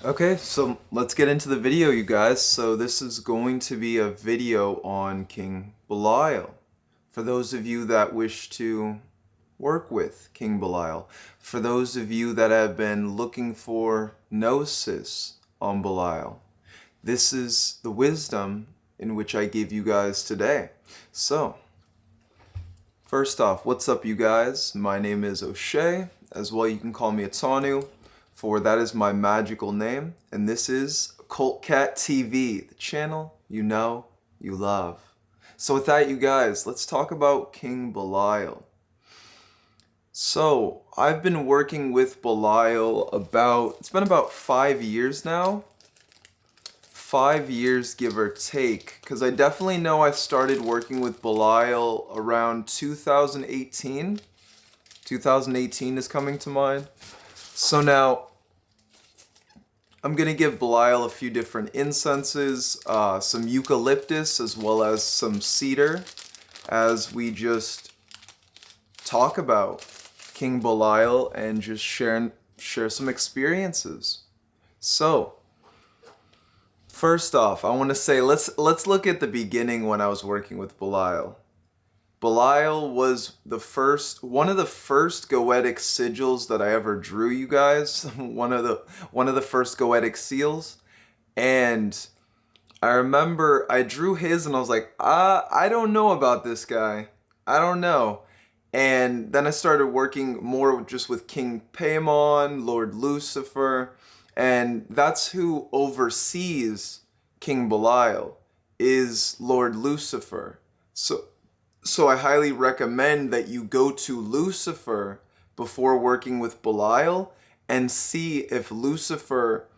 Okay, so let's get into the video, you guys. So this is going to be a video on King Belial. For those of you that wish to work with King Belial, for those of you that have been looking for gnosis on Belial, this is the wisdom in which I give you guys today. So, first off, what's up, you guys? My name is O'Shea. As well, you can call me Atanu, for that is my magical name. And this is Occult Cat TV, the channel you know, you love. So with that, you guys, let's talk about King Belial. So, I've been working with Belial it's been about 5 years now. 5 years, give or take, because I definitely know I started working with Belial around 2018. 2018 is coming to mind. So now, I'm going to give Belial a few different incenses, some eucalyptus as well as some cedar, as we just talk about King Belial and just share some experiences. So, first off, I want to say let's look at the beginning when I was working with Belial. Belial was one of the first Goetic sigils that I ever drew, you guys. one of the first Goetic seals, and I remember I drew his, and I was like, I don't know about this guy. I don't know. And then I started working more just with King Paimon, Lord Lucifer, and that's who oversees King Belial, is Lord Lucifer. So I highly recommend that you go to Lucifer before working with Belial and see if Lucifer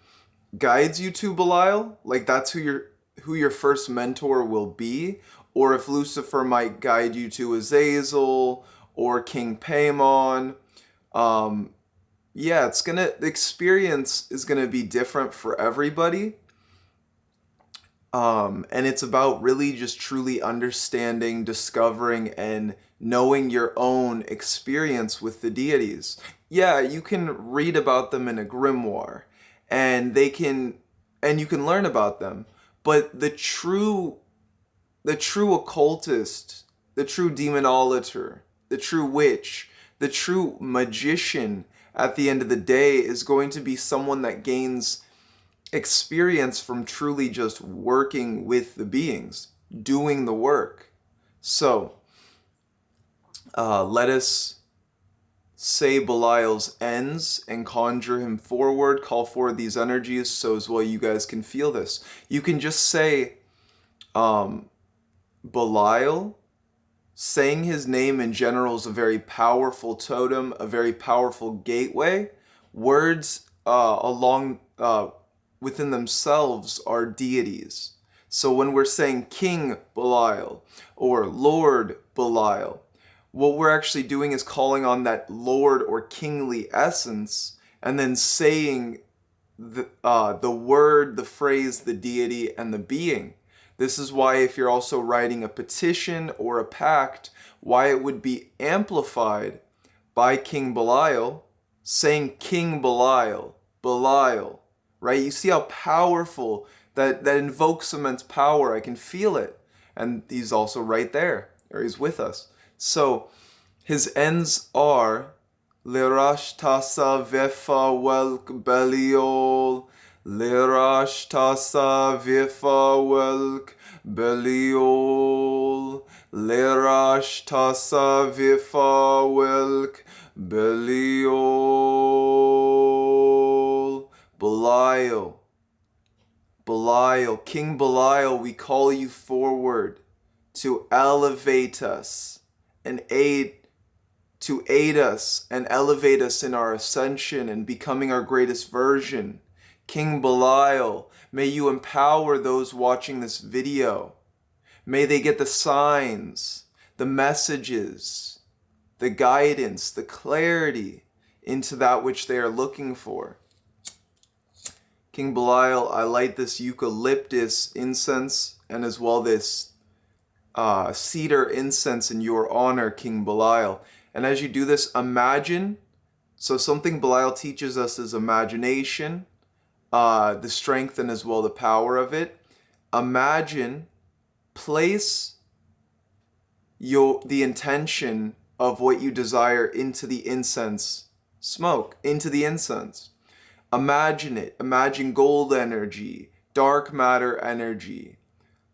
guides you to Belial, like that's who your first mentor will be, or if Lucifer might guide you to Azazel or King Paimon. Yeah, the experience is gonna be different for everybody. And it's about really just truly understanding, discovering, and knowing your own experience with the deities. Yeah, you can read about them in a grimoire, and you can learn about them. But the true occultist, the true demonolator, the true witch, the true magician at the end of the day is going to be someone that gains experience from truly just working with the beings, doing the work. So, let us say Belial's ends and conjure him forward, call forward these energies so as well you guys can feel this. You can just say Belial. Saying his name in general is a very powerful totem, a very powerful gateway. Words within themselves are deities. So when we're saying King Belial or Lord Belial, what we're actually doing is calling on that Lord or kingly essence and then saying the word, the phrase, the deity, and the being. This is why if you're also writing a petition or a pact, why it would be amplified by King Belial, saying King Belial, Belial, right? You see how powerful that invokes immense power. I can feel it. And he's also right there, or he's with us. So his ends are Lirash Tasa Vefa Welk Belial, Lirash Tasa Vefa Welk Belial, Lirash Tasa Vefa Welk Belial. Belial, Belial, King Belial, we call you forward to elevate us and aid us and elevate us in our ascension and becoming our greatest version. King Belial, may you empower those watching this video. May they get the signs, the messages, the guidance, the clarity into that which they are looking for. King Belial, I light this eucalyptus incense and as well this cedar incense in your honor, King Belial. And as you do this, imagine. So something Belial teaches us is imagination. the strength and as well the power of it. Imagine, place the intention of what you desire into the incense smoke, into the incense. Imagine it. Imagine gold energy, dark matter energy.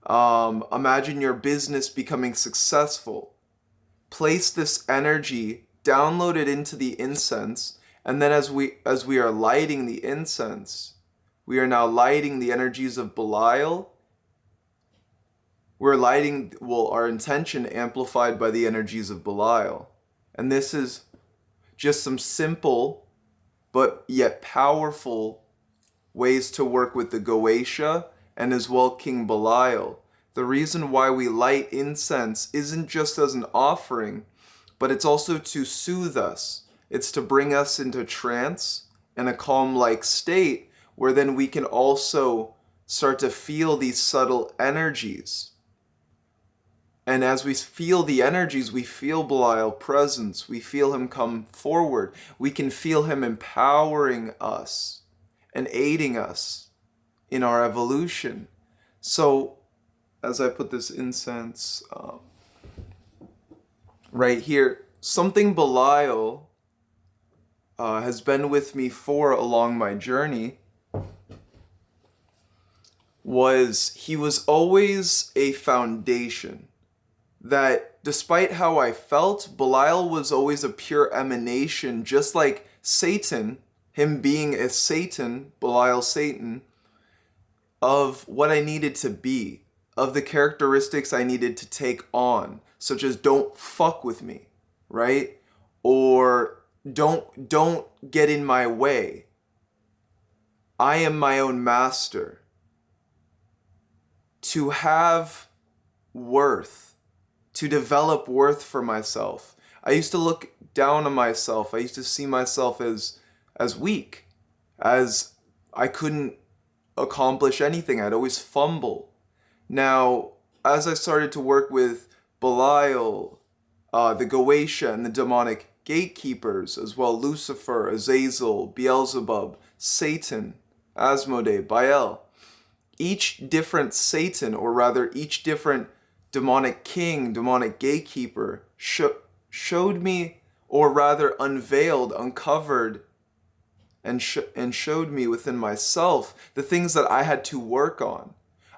Imagine your business becoming successful. Place this energy, download it into the incense, and then as we are lighting the incense, we are now lighting the energies of Belial. We're lighting, well, our intention amplified by the energies of Belial. And this is just some simple but yet powerful ways to work with the Goetia and as well King Belial. The reason why we light incense isn't just as an offering, but it's also to soothe us. It's to bring us into trance and a calm-like state where then we can also start to feel these subtle energies. And as we feel the energies, we feel Belial's presence. We feel him come forward. We can feel him empowering us and aiding us in our evolution. So, as I put this incense right here, something Belial has been with me for along my journey was he was always a foundation. That despite how I felt, Belial was always a pure emanation, just like Satan, him being a Satan, Belial Satan, of what I needed to be, of the characteristics I needed to take on, such as don't fuck with me, right? Or don't get in my way. I am my own master. To have worth, to develop worth for myself. I used to look down on myself. I used to see myself as weak, as I couldn't accomplish anything. I'd always fumble. Now, as I started to work with Belial, the Goetia, and the demonic gatekeepers, as well Lucifer, Azazel, Beelzebub, Satan, Asmodee, Bael, each different Satan, or rather each different demonic king, demonic gatekeeper, showed me, or rather unveiled, uncovered, and showed me within myself the things that I had to work on.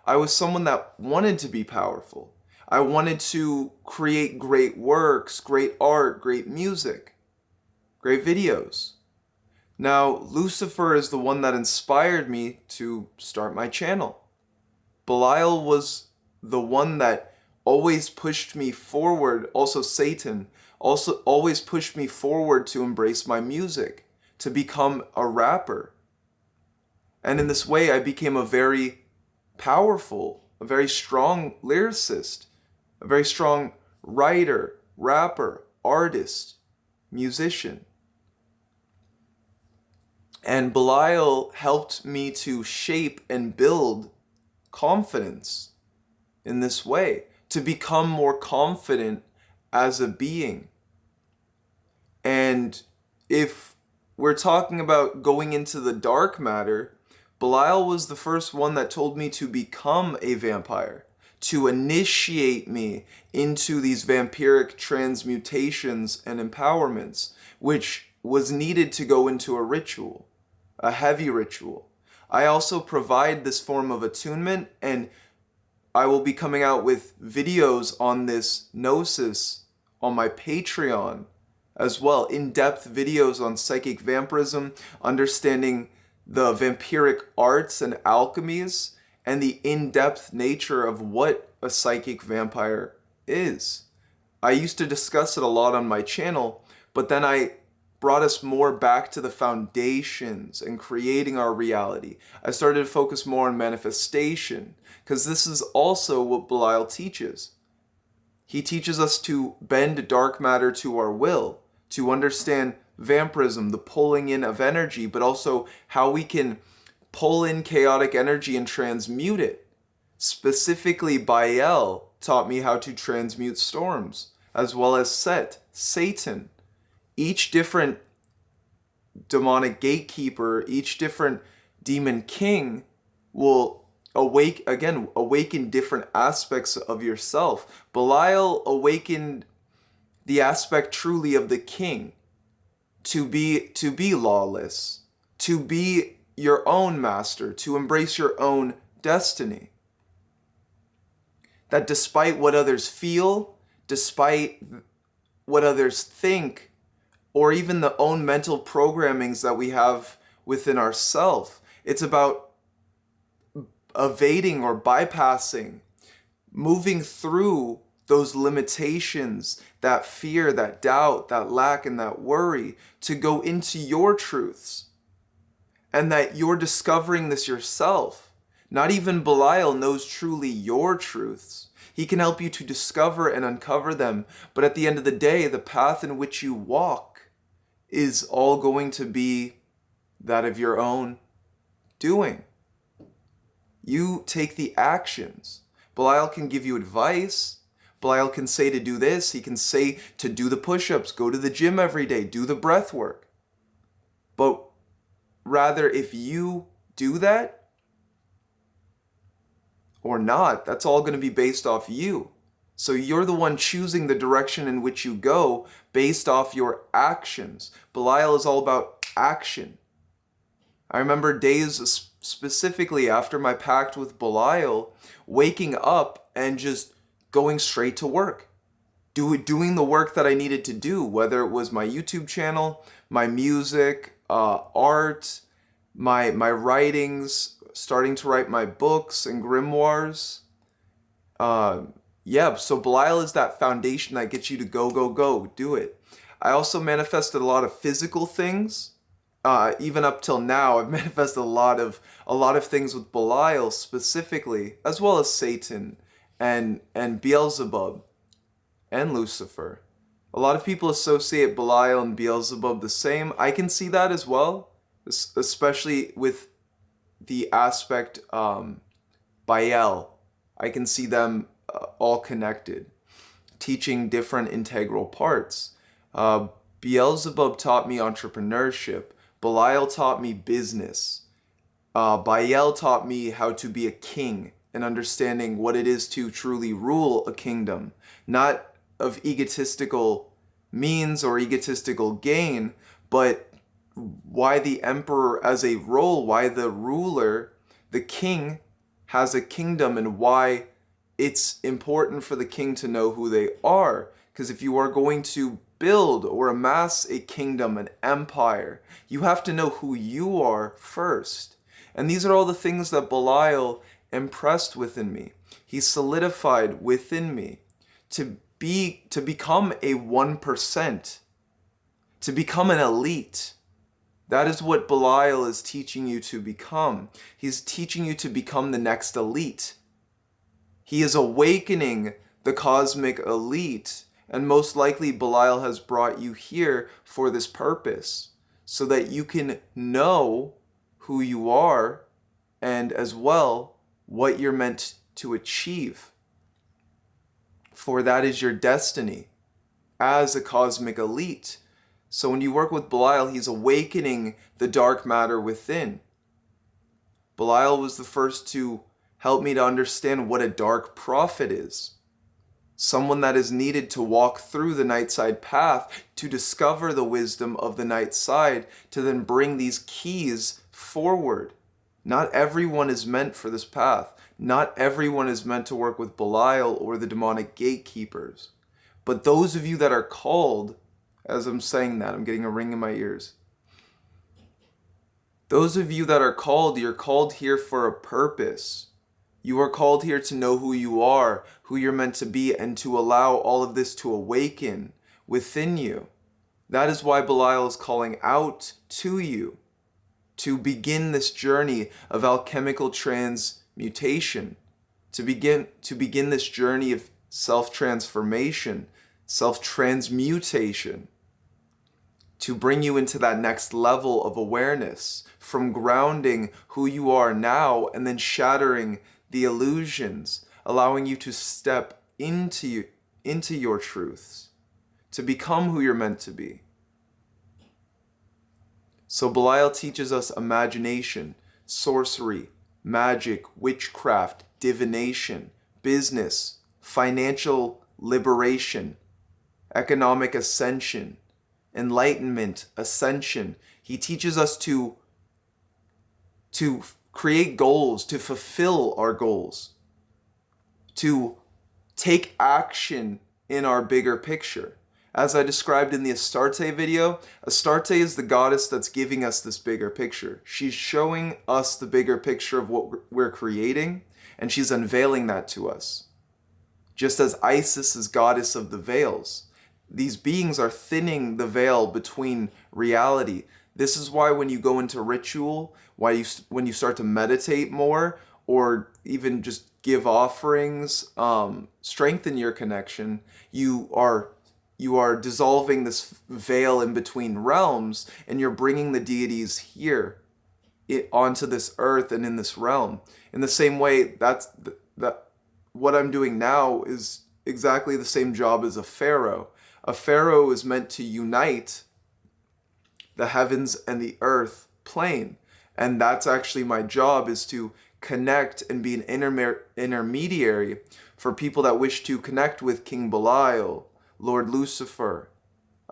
I was someone that wanted to be powerful. I wanted to create great works, great art, great music, great videos. Now, Lucifer is the one that inspired me to start my channel. Belial was the one that always pushed me forward, also Satan, also always pushed me forward to embrace my music, to become a rapper. And in this way, I became a very powerful, a very strong lyricist, a very strong writer, rapper, artist, musician. And Belial helped me to shape and build confidence in this way, to become more confident as a being. And if we're talking about going into the dark matter, Belial was the first one that told me to become a vampire, to initiate me into these vampiric transmutations and empowerments, which was needed to go into a ritual, a heavy ritual. I also provide this form of attunement, and I will be coming out with videos on this gnosis on my Patreon as well, in-depth videos on psychic vampirism, understanding the vampiric arts and alchemies, and the in-depth nature of what a psychic vampire is. I used to discuss it a lot on my channel, but then I brought us more back to the foundations and creating our reality. I started to focus more on manifestation, because this is also what Belial teaches. He teaches us to bend dark matter to our will, to understand vampirism, the pulling in of energy, but also how we can pull in chaotic energy and transmute it. Specifically, Bael taught me how to transmute storms, as well as Satan. Each different demonic gatekeeper, each different demon king will awaken different aspects of yourself. Belial awakened the aspect truly of the king, to be lawless, to be your own master, to embrace your own destiny. That despite what others feel, despite what others think, or even the own mental programmings that we have within ourselves, it's about evading or bypassing, moving through those limitations, that fear, that doubt, that lack, and that worry, to go into your truths. And that you're discovering this yourself. Not even Belial knows truly your truths. He can help you to discover and uncover them, but at the end of the day, the path in which you walk is all going to be that of your own doing. You take the actions. Belial can give you advice. Belial can say to do this. He can say to do the push-ups, go to the gym every day, do the breath work. But rather, if you do that or not, that's all going to be based off you. So you're the one choosing the direction in which you go based off your actions. Belial is all about action. I remember days specifically after my pact with Belial, waking up and just going straight to work. Doing the work that I needed to do, whether it was my YouTube channel, my music, art, my writings, starting to write my books and grimoires. So Belial is that foundation that gets you to go, do it. I also manifested a lot of physical things. Even up till now, I've manifested a lot of things with Belial specifically, as well as Satan and Beelzebub and Lucifer. A lot of people associate Belial and Beelzebub the same. I can see that as well, especially with the aspect Bael. I can see them all connected, teaching different integral parts. Beelzebub taught me entrepreneurship. Belial taught me business. Bael taught me how to be a king and understanding what it is to truly rule a kingdom, not of egotistical means or egotistical gain, but why the emperor as a role, why the ruler, the king, has a kingdom, and why it's important for the king to know who they are. Because if you are going to build or amass a kingdom, an empire, you have to know who you are first. And these are all the things that Belial impressed within me. He solidified within me to become a 1%, to become an elite. That is what Belial is teaching you to become. He's teaching you to become the next elite. He is awakening the cosmic elite, and most likely Belial has brought you here for this purpose, so that you can know who you are and as well what you're meant to achieve. For that is your destiny as a cosmic elite. So when you work with Belial, he's awakening the dark matter within. Belial was the first to help me to understand what a dark prophet is. Someone that is needed to walk through the night side path to discover the wisdom of the night side, to then bring these keys forward. Not everyone is meant for this path. Not everyone is meant to work with Belial or the demonic gatekeepers. But those of you that are called, as I'm saying that, I'm getting a ring in my ears. Those of you that are called, you're called here for a purpose. You are called here to know who you are, who you're meant to be, and to allow all of this to awaken within you. That is why Belial is calling out to you to begin this journey of alchemical transmutation, to begin this journey of self-transformation, self-transmutation, to bring you into that next level of awareness, from grounding who you are now and then shattering the illusions, allowing you to step into your truths, to become who you're meant to be. So Belial teaches us imagination, sorcery, magic, witchcraft, divination, business, financial liberation, economic ascension, enlightenment, ascension. He teaches us to create goals, to fulfill our goals, to take action in our bigger picture. As I described in the Astarte video, Astarte is the goddess that's giving us this bigger picture. She's showing us the bigger picture of what we're creating, and she's unveiling that to us. Just as Isis is goddess of the veils, these beings are thinning the veil between reality. This is why when you go into ritual, when you start to meditate more, or even just give offerings, strengthen your connection, you are dissolving this veil in between realms, and you're bringing the deities here onto this earth and in this realm. In the same way, that what I'm doing now is exactly the same job as a pharaoh. A pharaoh is meant to unite the heavens and the earth plane, and that's actually my job, is to connect and be an intermediary for people that wish to connect with King Belial, Lord Lucifer,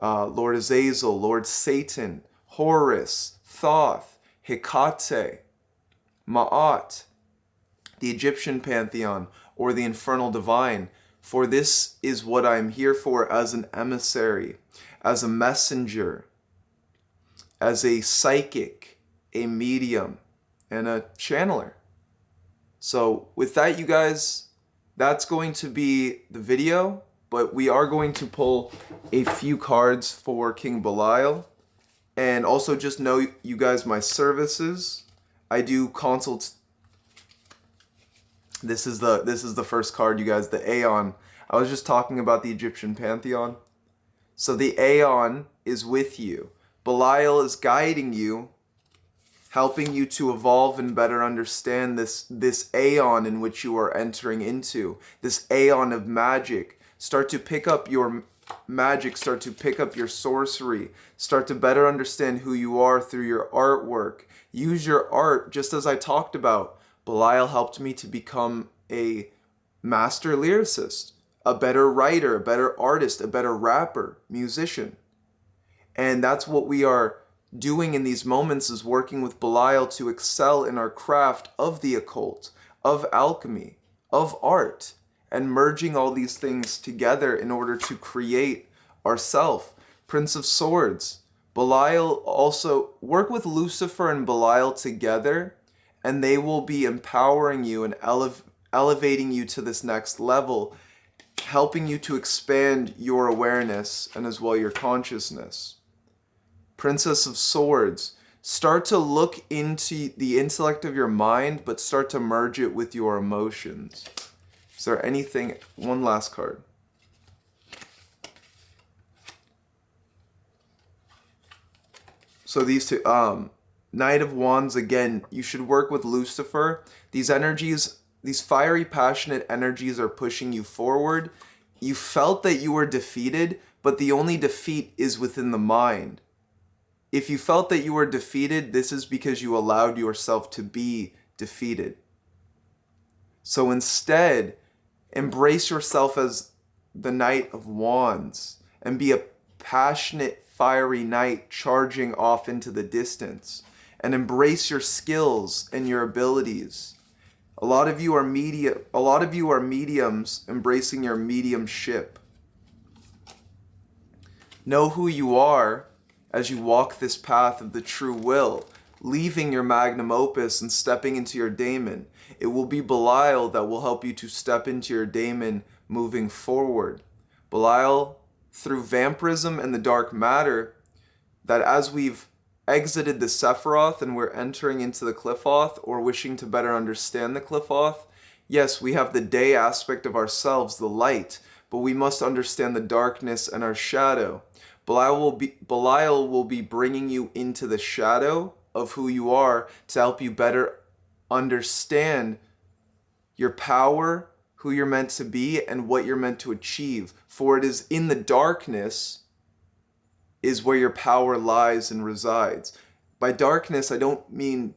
Lord Azazel, Lord Satan, Horus, Thoth, Hecate, Ma'at, the Egyptian pantheon, or the infernal divine. For this is what I'm here for, as an emissary, as a messenger, as a psychic, a medium, and a channeler. So with that, you guys, that's going to be the video, but we are going to pull a few cards for King Belial. And also just know, you guys, my services, I do consults. This is the first card, you guys, the Aeon. I was just talking about the Egyptian pantheon. So the Aeon is with you. Belial is guiding you, helping you to evolve and better understand this Aeon in which you are entering into. This Aeon of magic. Start to pick up your magic, start to pick up your sorcery, start to better understand who you are through your artwork. Use your art, just as I talked about. Belial helped me to become a master lyricist, a better writer, a better artist, a better rapper, musician. And that's what we are doing in these moments, is working with Belial to excel in our craft of the occult, of alchemy, of art, and merging all these things together in order to create ourself. Prince of Swords. Belial also, work with Lucifer and Belial together, and they will be empowering you and elevating you to this next level, helping you to expand your awareness and as well your consciousness. Princess of Swords. Start to look into the intellect of your mind, but start to merge it with your emotions. Is there anything? One last card. So these two, Knight of Wands, again, you should work with Lucifer. These energies, these fiery, passionate energies are pushing you forward. You felt that you were defeated, but the only defeat is within the mind. If you felt that you were defeated, this is because you allowed yourself to be defeated. So instead, embrace yourself as the Knight of Wands and be a passionate, fiery knight charging off into the distance. And embrace your skills and your abilities. A lot of you are mediums embracing your mediumship. Know who you are as you walk this path of the true will, leaving your magnum opus and stepping into your daemon. It will be Belial that will help you to step into your daemon moving forward. Belial, through vampirism and the dark matter, that as we've exited the Sephiroth and we're entering into the Qliphoth, or wishing to better understand the Qliphoth, yes, we have the day aspect of ourselves, the light, but we must understand the darkness and our shadow. Belial will be bringing you into the shadow of who you are to help you better understand your power, who you're meant to be, and what you're meant to achieve. For it is in the darkness is where your power lies and resides. By darkness, I don't mean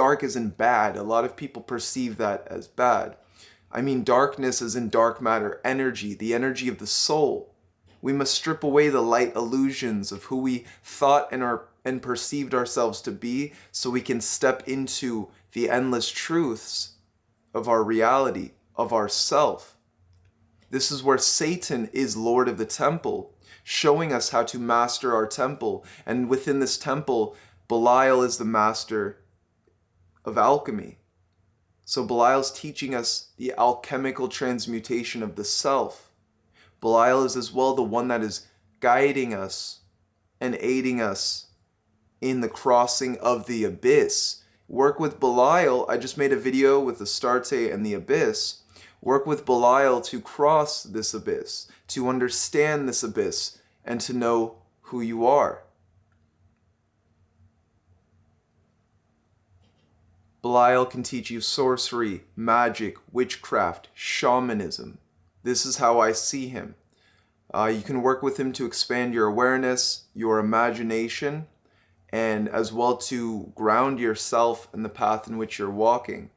dark isn't bad. A lot of people perceive that as bad. I mean darkness is in dark matter energy, the energy of the soul. We must strip away the light illusions of who we thought and perceived ourselves to be, so we can step into the endless truths of our reality, of ourself. This is where Satan is Lord of the temple, showing us how to master our temple. And within this temple, Belial is the master of alchemy. So Belial's teaching us the alchemical transmutation of the self. Belial is as well the one that is guiding us and aiding us in the crossing of the abyss. Work with Belial. I just made a video with Astarte and the abyss. Work with Belial to cross this abyss, to understand this abyss, and to know who you are. Belial can teach you sorcery, magic, witchcraft, shamanism. This is how I see him. You can work with him to expand your awareness, your imagination, and as well to ground yourself in the path in which you're walking.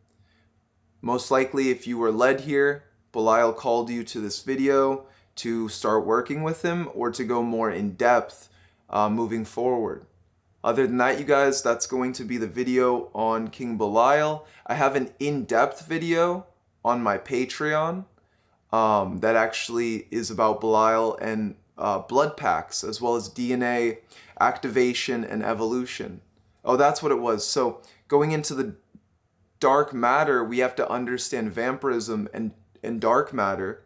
Most likely, if you were led here, Belial called you to this video to start working with him or to go more in depth moving forward. Other than that, you guys, that's going to be the video on King Belial. I have an in-depth video on my Patreon that actually is about Belial and blood packs, as well as DNA activation and evolution. Oh, that's what it was. So going into the dark matter, we have to understand vampirism and dark matter,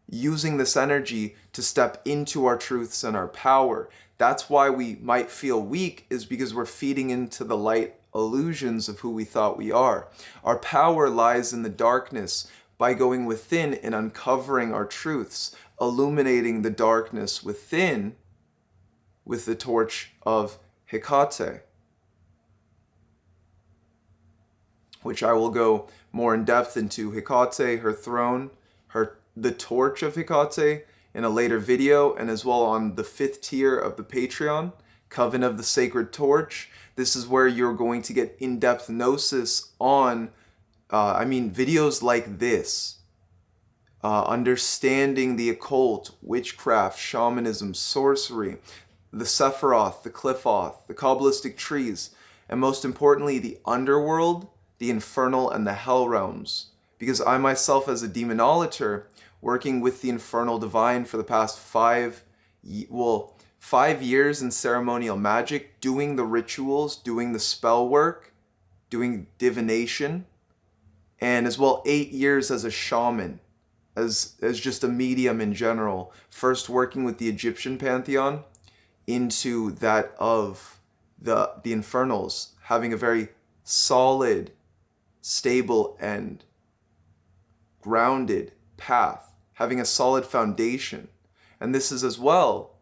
using this energy to step into our truths and our power. That's why we might feel weak, is because we're feeding into the light illusions of who we thought we are. Our power lies in the darkness by going within and uncovering our truths, illuminating the darkness within with the torch of Hecate, which I will go more in depth into. Hecate, her throne, the torch of Hecate in a later video, and as well on the 5th tier of the Patreon, Coven of the Sacred Torch. This is where you're going to get in-depth gnosis on, videos like this. Understanding the occult, witchcraft, shamanism, sorcery, the Sephiroth, the Qliphoth, the Kabbalistic trees, and most importantly, the underworld, the infernal, and the hell realms. Because I myself, as a demonolator, working with the infernal divine for the past 5 years in ceremonial magic, doing the rituals, doing the spell work, doing divination, and as well 8 years as a shaman, as just a medium in general, first working with the Egyptian pantheon into that of the infernals, having a very solid, stable, and grounded path, having a solid foundation. And this is as well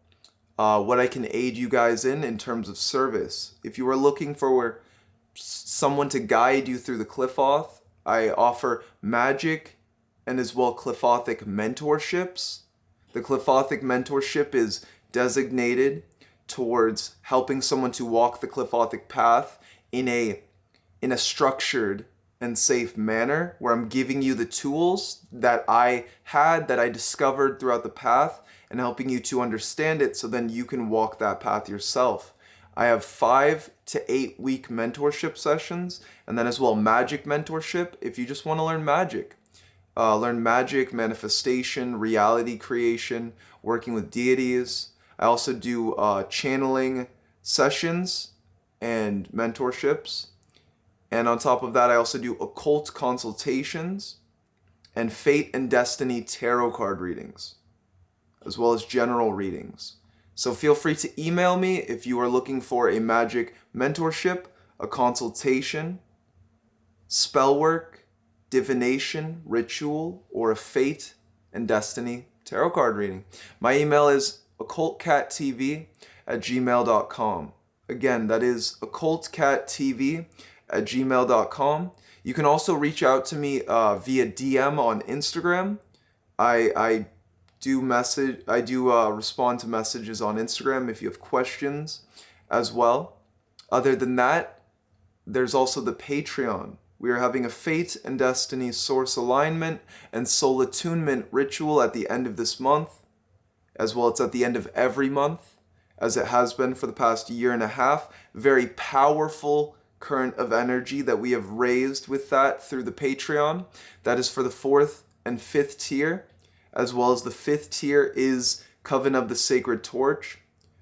what I can aid you guys in terms of service. If you are looking for someone to guide you through the Qliphoth, I offer Magick and as well Qliphothic Mentorships. The Qliphothic Mentorship is designated towards helping someone to walk the Qliphothic path in a structured and safe manner, where I'm giving you the tools that I discovered throughout the path and helping you to understand it, so then you can walk that path yourself. I have 5 to 8 week mentorship sessions, and then as well Magick mentorship if you just want to learn magic. Learn magic, manifestation, reality creation, working with deities. I also do channeling sessions and mentorships. And on top of that, I also do occult consultations and fate and destiny tarot card readings, as well as general readings. So feel free to email me if you are looking for a magic mentorship, a consultation, spell work, divination, ritual, or a fate and destiny tarot card reading. My email is occultcattv@gmail.com. Again, that is occultcattv@gmail.com. You can also reach out to me via DM on Instagram. I do respond to messages on Instagram if you have questions as well. Other than that, there's also the Patreon. We are having a Fate and Destiny source alignment and soul attunement ritual at the end of this month, as well as at the end of every month, as it has been for the past year and a half. Very powerful current of energy that we have raised with that through the Patreon. That is for the 4th and 5th tier, as well as the 5th tier is Coven of the Sacred Torch,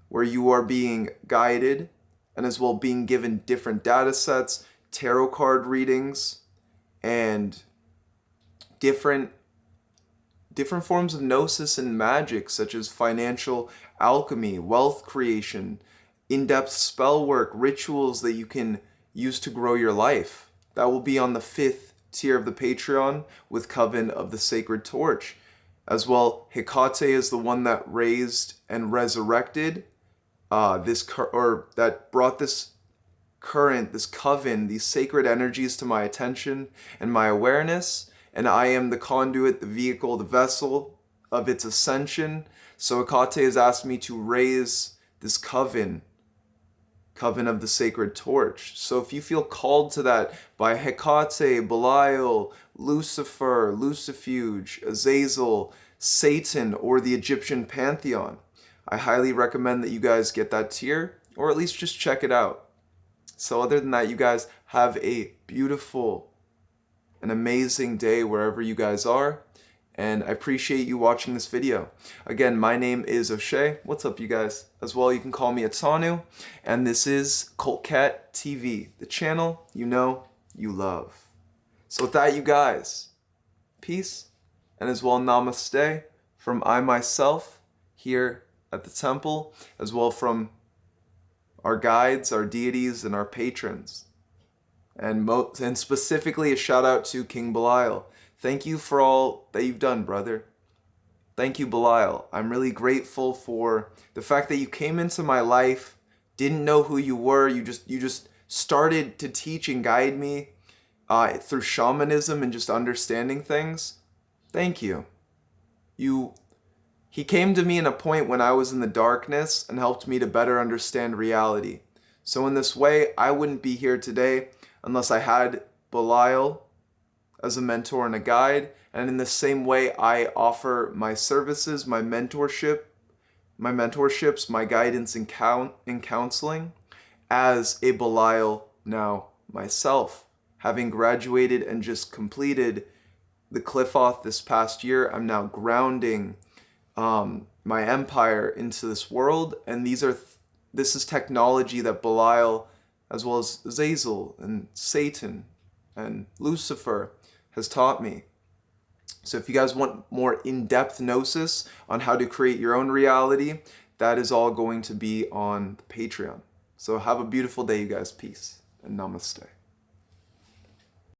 where you are being guided and as well being given different data sets, tarot card readings, and different forms of gnosis and magic, such as financial alchemy, wealth creation, in-depth spell work, rituals that you can use to grow your life. That will be on the 5th tier of the Patreon with Coven of the Sacred Torch. As well, Hecate is the one that raised and resurrected that brought this current, this coven, these sacred energies to my attention and my awareness, and I am the conduit, the vehicle, the vessel of its ascension. So Hecate has asked me to raise this coven of the Sacred Torch. So if you feel called to that by Hecate, Belial, Lucifer, Lucifuge, Azazel, Satan, or the Egyptian pantheon, I highly recommend that you guys get that tier, or at least just check it out. So other than that, you guys have a beautiful and amazing day wherever you guys are, and I appreciate you watching this video. Again, my name is O'Shea. What's up, you guys? As well, you can call me Atanu, and this is Cult Cat TV, the channel you know you love. So with that, you guys, peace, and as well, namaste from I myself here at the temple, as well from our guides, our deities, and our patrons. And specifically a shout out to King Belial. Thank you for all that you've done, brother. Thank you, Belial. I'm really grateful for the fact that you came into my life, didn't know who you were, you just started to teach and guide me through shamanism and just understanding things. Thank you. He came to me in a point when I was in the darkness and helped me to better understand reality. So in this way, I wouldn't be here today unless I had Belial as a mentor and a guide. And in the same way, I offer my services, my mentorships, my guidance and counseling as a Belial now myself. Having graduated and just completed the Qliphoth this past year, I'm now grounding my empire into this world, and this is technology that Belial, as well as Azazel and Satan and Lucifer, has taught me. So if you guys want more in-depth gnosis on how to create your own reality, that is all going to be on the Patreon. So have a beautiful day, you guys. Peace and namaste.